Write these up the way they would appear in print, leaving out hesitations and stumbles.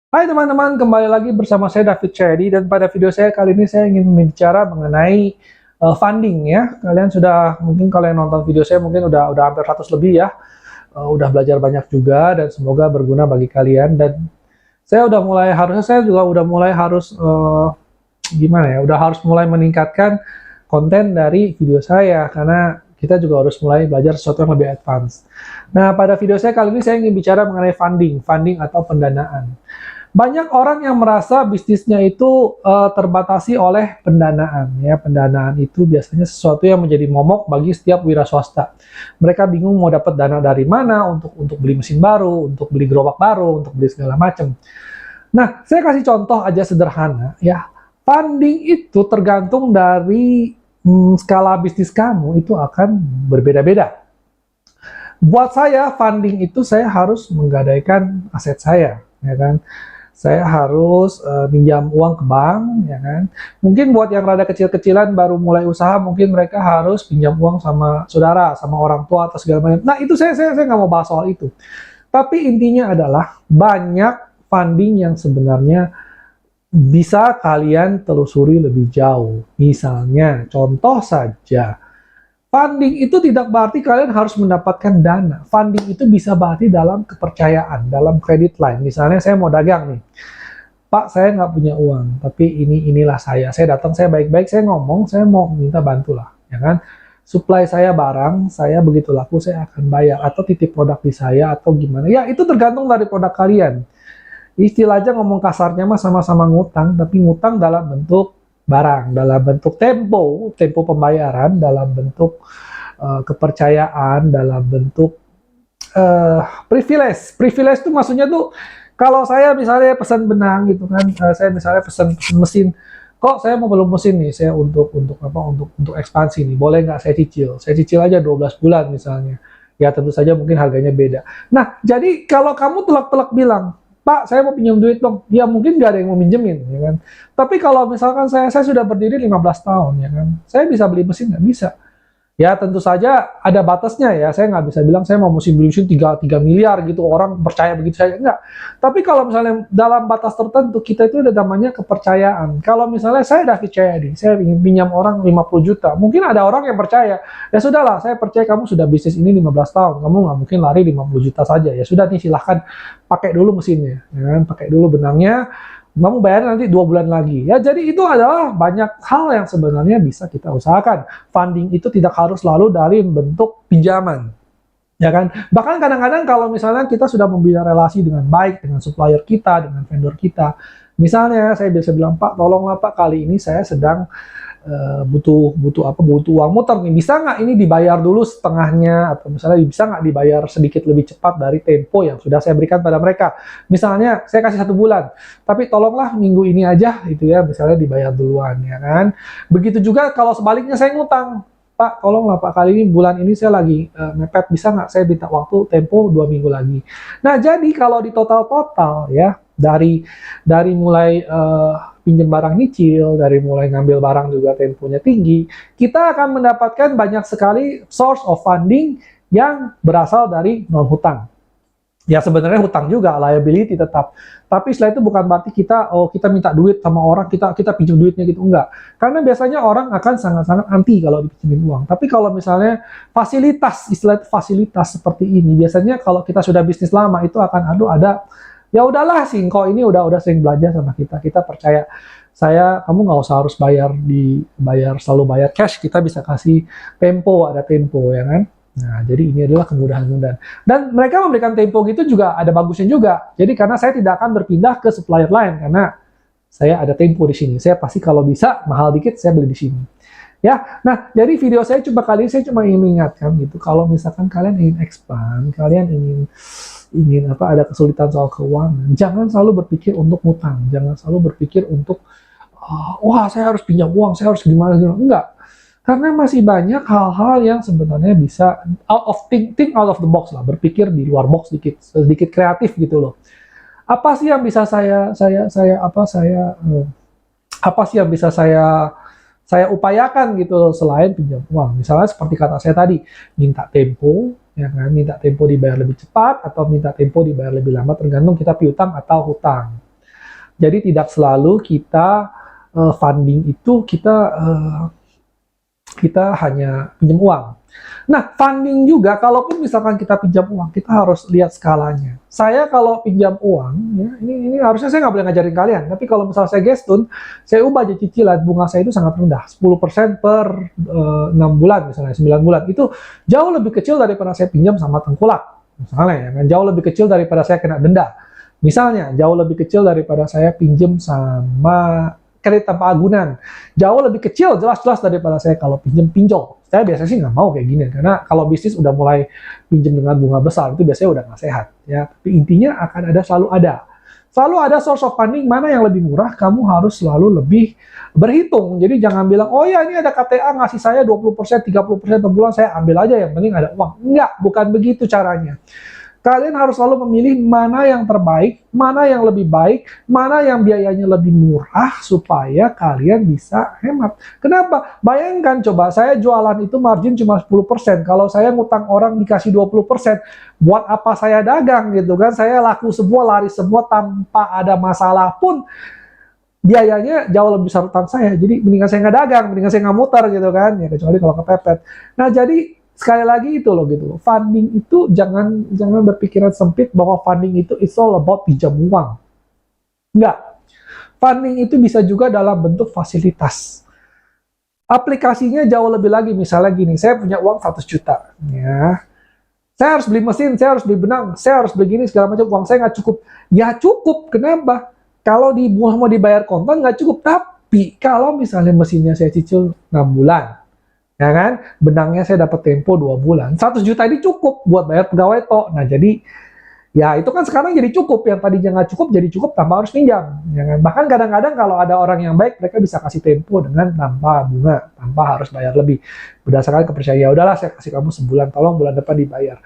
Hai teman-teman, kembali lagi bersama saya David Chedi dan pada video saya kali ini saya ingin bicara mengenai funding ya. Kalian sudah mungkin kalau yang nonton video saya mungkin udah hampir 100 lebih ya. Udah belajar banyak juga dan semoga berguna bagi kalian dan saya juga udah mulai harus gimana ya, udah harus mulai meningkatkan konten dari video saya karena kita juga harus mulai belajar sesuatu yang lebih advance. Nah, pada video saya kali ini saya ingin bicara mengenai funding atau pendanaan. Banyak orang yang merasa bisnisnya itu terbatasi oleh pendanaan. Ya, pendanaan itu biasanya sesuatu yang menjadi momok bagi setiap wira swasta. Mereka bingung mau dapat dana dari mana untuk beli mesin baru, untuk beli gerobak baru, untuk beli segala macam. Nah, saya kasih contoh aja sederhana ya. Funding itu tergantung dari skala bisnis kamu itu akan berbeda-beda. Buat saya funding itu saya harus menggadaikan aset saya, ya kan? Saya harus minjam uang ke bank, ya kan? Mungkin buat yang rada kecil-kecilan baru mulai usaha, mungkin mereka harus pinjam uang sama saudara, sama orang tua atau segala macam. Nah itu saya nggak mau bahas soal itu. Tapi intinya adalah banyak funding yang sebenarnya bisa kalian telusuri lebih jauh. Misalnya, contoh saja. Funding itu tidak berarti kalian harus mendapatkan dana. Funding itu bisa berarti dalam kepercayaan, dalam credit line. Misalnya saya mau dagang nih. Pak, saya nggak punya uang, tapi inilah saya. Saya datang, saya baik-baik, saya ngomong, saya mau minta bantulah, ya kan? Supply saya barang, saya begitu laku, saya akan bayar. Atau titip produk di saya, atau gimana. Ya, itu tergantung dari produk kalian. Istilah aja ngomong kasarnya mah sama-sama ngutang, tapi ngutang dalam bentuk barang, dalam bentuk tempo pembayaran, dalam bentuk kepercayaan, dalam bentuk privilege. Privilege itu maksudnya tuh kalau saya misalnya pesan benang gitu kan, saya misalnya pesan mesin, kok saya mau belum mesin nih, saya untuk ekspansi nih, boleh nggak saya cicil? Saya cicil aja 12 bulan misalnya. Ya tentu saja mungkin harganya beda. Nah, jadi kalau kamu telak-telak bilang, Pak, saya mau pinjam duit dong. Ya mungkin nggak ada yang mau minjemin, ya kan. Tapi kalau misalkan saya sudah berdiri 15 tahun, ya kan. Saya bisa beli mesin nggak? Bisa. Ya tentu saja ada batasnya ya, saya nggak bisa bilang saya mau musim beli mesin 3 miliar gitu, orang percaya begitu saja, enggak. Tapi kalau misalnya dalam batas tertentu, kita itu ada namanya kepercayaan. Kalau misalnya saya David Cahyadi, saya ingin pinjam orang 50 juta, mungkin ada orang yang percaya, ya sudahlah, saya percaya kamu sudah bisnis ini 15 tahun, kamu nggak mungkin lari 50 juta saja, ya sudah nih silahkan pakai dulu mesinnya, ya kan? Pakai dulu benangnya, kamu bayar nanti 2 bulan lagi. Ya, jadi itu adalah banyak hal yang sebenarnya bisa kita usahakan. Funding itu tidak harus selalu dari bentuk pinjaman. Ya kan? Bahkan kadang-kadang kalau misalnya kita sudah membina relasi dengan baik dengan supplier kita, dengan vendor kita. Misalnya saya bisa bilang, Pak, tolonglah Pak, kali ini saya sedang butuh uang muter nih, bisa nggak ini dibayar dulu setengahnya, atau misalnya bisa nggak dibayar sedikit lebih cepat dari tempo yang sudah saya berikan pada mereka. Misalnya saya kasih 1 bulan, tapi tolonglah minggu ini aja itu ya, misalnya dibayar duluan, ya kan. Begitu juga kalau sebaliknya saya ngutang, Pak, tolonglah Pak, kali ini bulan ini saya lagi mepet, bisa nggak saya minta waktu tempo 2 minggu lagi. Nah, jadi kalau di total ya, dari mulai pinjam barang nyicil, dari mulai ngambil barang juga temponya tinggi, kita akan mendapatkan banyak sekali source of funding yang berasal dari non hutang. Ya sebenarnya hutang juga, liability tetap. Tapi setelah itu bukan berarti kita minta duit sama orang, kita pinjam duitnya gitu, enggak. Karena biasanya orang akan sangat-sangat anti kalau dipinjemin uang. Tapi kalau misalnya istilah fasilitas seperti ini, biasanya kalau kita sudah bisnis lama itu akan ada ya udahlah Singko ini udah sering belajar sama kita percaya kamu nggak usah harus selalu bayar cash, kita bisa kasih ada tempo ya kan. Nah, jadi ini adalah kemudahan-kemudahan. Dan mereka memberikan tempo gitu juga ada bagusnya juga. Jadi karena saya tidak akan berpindah ke supplier lain karena saya ada tempo di sini. Saya pasti kalau bisa mahal dikit saya beli di sini. Ya, nah jadi video saya kali ini saya cuma ingin mengingatkan gitu. Kalau misalkan kalian ingin expand, kalian ingin ada kesulitan soal keuangan, jangan selalu berpikir untuk ngutang, jangan selalu berpikir untuk wah saya harus pinjam uang, saya harus gimana. Enggak, karena masih banyak hal-hal yang sebenarnya bisa think out of the box lah, berpikir di luar box sedikit kreatif gitu loh. Apa sih yang bisa apa sih yang bisa saya upayakan gitu loh, selain pinjam uang. Misalnya seperti kata saya tadi, minta tempo, ya kan, minta tempo dibayar lebih cepat atau minta tempo dibayar lebih lama, tergantung kita piutang atau hutang. Jadi tidak selalu kita funding itu kita hanya pinjam uang. Nah, funding juga, kalaupun misalkan kita pinjam uang, kita harus lihat skalanya. Saya kalau pinjam uang, ya, ini harusnya saya nggak boleh ngajarin kalian, tapi kalau misalnya saya gestun, saya ubah aja cicilan, bunga saya itu sangat rendah, 10% per 6 bulan, misalnya 9 bulan. Itu jauh lebih kecil daripada saya pinjam sama tengkulak, misalnya, ya, kan? Jauh lebih kecil daripada saya kena denda. Misalnya, jauh lebih kecil daripada saya pinjam sama kredit tanpa agunan. Jauh lebih kecil, jelas-jelas daripada saya kalau pinjam pinjol. Saya biasanya sih nggak mau kayak gini, karena kalau bisnis udah mulai pinjam dengan bunga besar, itu biasanya udah nggak sehat. Ya. Tapi intinya akan selalu ada source of funding mana yang lebih murah, kamu harus selalu lebih berhitung. Jadi jangan bilang, oh ya ini ada KTA ngasih saya 20%, 30% per bulan, saya ambil aja, yang penting ada uang. Enggak, bukan begitu caranya. Kalian harus selalu memilih mana yang terbaik, mana yang lebih baik, mana yang biayanya lebih murah, supaya kalian bisa hemat. Kenapa? Bayangkan coba, saya jualan itu margin cuma 10%. Kalau saya ngutang orang dikasih 20%, buat apa saya dagang gitu kan? Saya laku semua, lari semua tanpa ada masalah pun, biayanya jauh lebih besar utang saya. Jadi mendingan saya nggak dagang, mendingan saya nggak muter gitu kan. Ya kecuali kalau kepepet. Nah jadi sekali lagi itu loh gitu. Funding itu jangan berpikiran sempit bahwa funding itu it's all about pinjam uang. Enggak. Funding itu bisa juga dalam bentuk fasilitas. Aplikasinya jauh lebih lagi. Misalnya gini, saya punya uang 100 juta. Ya. Saya harus beli mesin, saya harus beli benang, saya harus beli gini, segala macam. Uang saya nggak cukup. Ya cukup, kenapa? Kalau mau dibayar kontan nggak cukup. Tapi kalau misalnya mesinnya saya cicil 6 bulan, ya kan, benangnya saya dapat tempo 2 bulan, 100 juta ini cukup buat bayar pegawai tok. Nah jadi ya itu kan sekarang jadi cukup, yang tadinya nggak cukup jadi cukup tanpa harus pinjam, ya kan? Bahkan kadang-kadang kalau ada orang yang baik, mereka bisa kasih tempo dengan tanpa bunga, tanpa harus bayar lebih, berdasarkan kepercayaan. Ya udahlah, saya kasih kamu sebulan, tolong bulan depan dibayar.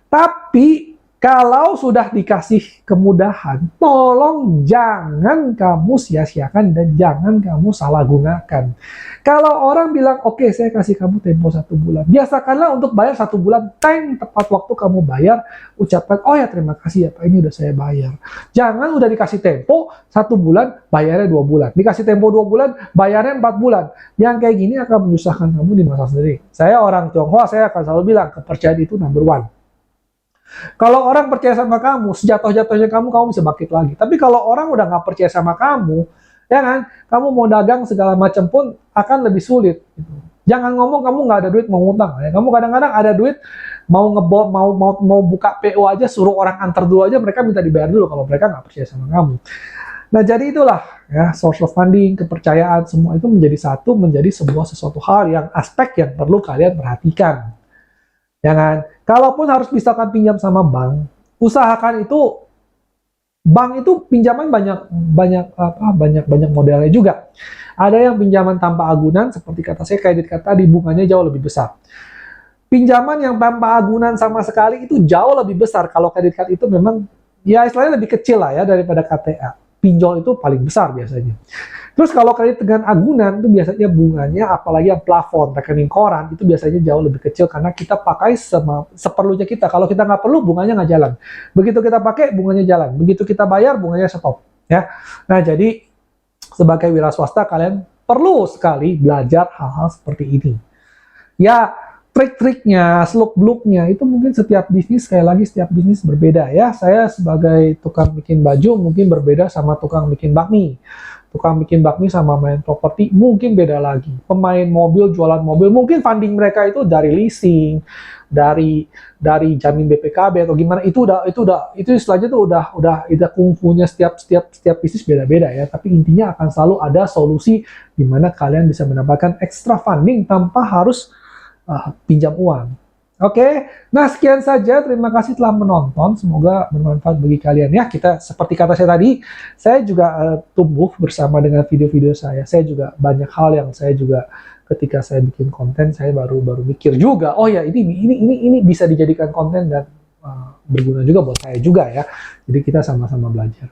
Tapi kalau sudah dikasih kemudahan, tolong jangan kamu sia-siakan dan jangan kamu salah gunakan. Kalau orang bilang, oke, saya kasih kamu tempo 1 bulan, biasakanlah untuk bayar 1 bulan, tepat waktu kamu bayar, ucapkan, oh ya terima kasih ya Pak, ini udah saya bayar. Jangan udah dikasih tempo 1 bulan, bayarnya 2 bulan. Dikasih tempo 2 bulan, bayarnya 4 bulan. Yang kayak gini akan menyusahkan kamu di masa sendiri. Saya orang Tionghoa, saya akan selalu bilang, kepercayaan itu number one. Kalau orang percaya sama kamu, sejatuh-jatuhnya kamu bisa bangkit lagi. Tapi kalau orang udah nggak percaya sama kamu, ya kan, kamu mau dagang segala macam pun akan lebih sulit. Gitu. Jangan ngomong kamu nggak ada duit mau ngutang. Ya. Kamu kadang-kadang ada duit mau buka PO aja, suruh orang antar dulu aja, mereka minta dibayar dulu kalau mereka nggak percaya sama kamu. Nah jadi itulah ya, source of funding, kepercayaan, semua itu menjadi sesuatu hal yang aspek yang perlu kalian perhatikan. Jangan, kalaupun harus misalkan pinjam sama bank, usahakan itu bank itu pinjaman banyak modelnya juga. Ada yang pinjaman tanpa agunan, seperti kata saya kredit card tadi, bunganya jauh lebih besar. Pinjaman yang tanpa agunan sama sekali itu jauh lebih besar. Kalau kredit card itu memang ya istilahnya lebih kecil lah ya daripada KTA. Pinjol itu paling besar biasanya. Terus kalau kredit dengan agunan itu biasanya bunganya, apalagi yang plafon, rekening koran, itu biasanya jauh lebih kecil karena kita pakai seperlunya kita. Kalau kita nggak perlu, bunganya nggak jalan. Begitu kita pakai, bunganya jalan. Begitu kita bayar, bunganya stop. Ya. Nah, jadi sebagai wira swasta, kalian perlu sekali belajar hal-hal seperti ini. Ya, trik-triknya, seluk-beluknya, itu mungkin setiap bisnis, sekali lagi setiap bisnis berbeda ya. Saya sebagai tukang bikin baju mungkin berbeda sama tukang bikin bakmi. Tukang bikin bakmi sama main properti mungkin beda lagi. Pemain mobil, jualan mobil, mungkin funding mereka itu dari leasing, dari jamin BPKB atau gimana. Itu istilahnya tuh udah kungfunya setiap bisnis beda-beda ya. Tapi intinya akan selalu ada solusi di mana kalian bisa mendapatkan extra funding tanpa harus pinjam uang. Oke, nah sekian saja. Terima kasih telah menonton. Semoga bermanfaat bagi kalian ya. Kita seperti kata saya tadi, saya juga tumbuh bersama dengan video-video saya. Saya juga banyak hal yang saya juga ketika saya bikin konten, saya baru mikir juga. Oh ya, ini bisa dijadikan konten dan berguna juga buat saya juga ya. Jadi kita sama-sama belajar.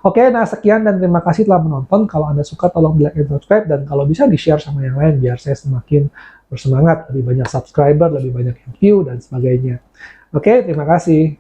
Oke, nah sekian dan terima kasih telah menonton. Kalau Anda suka tolong like dan subscribe, dan kalau bisa di-share sama yang lain biar saya semakin bersemangat, lebih banyak subscriber, lebih banyak yang view dan sebagainya. Oke, terima kasih.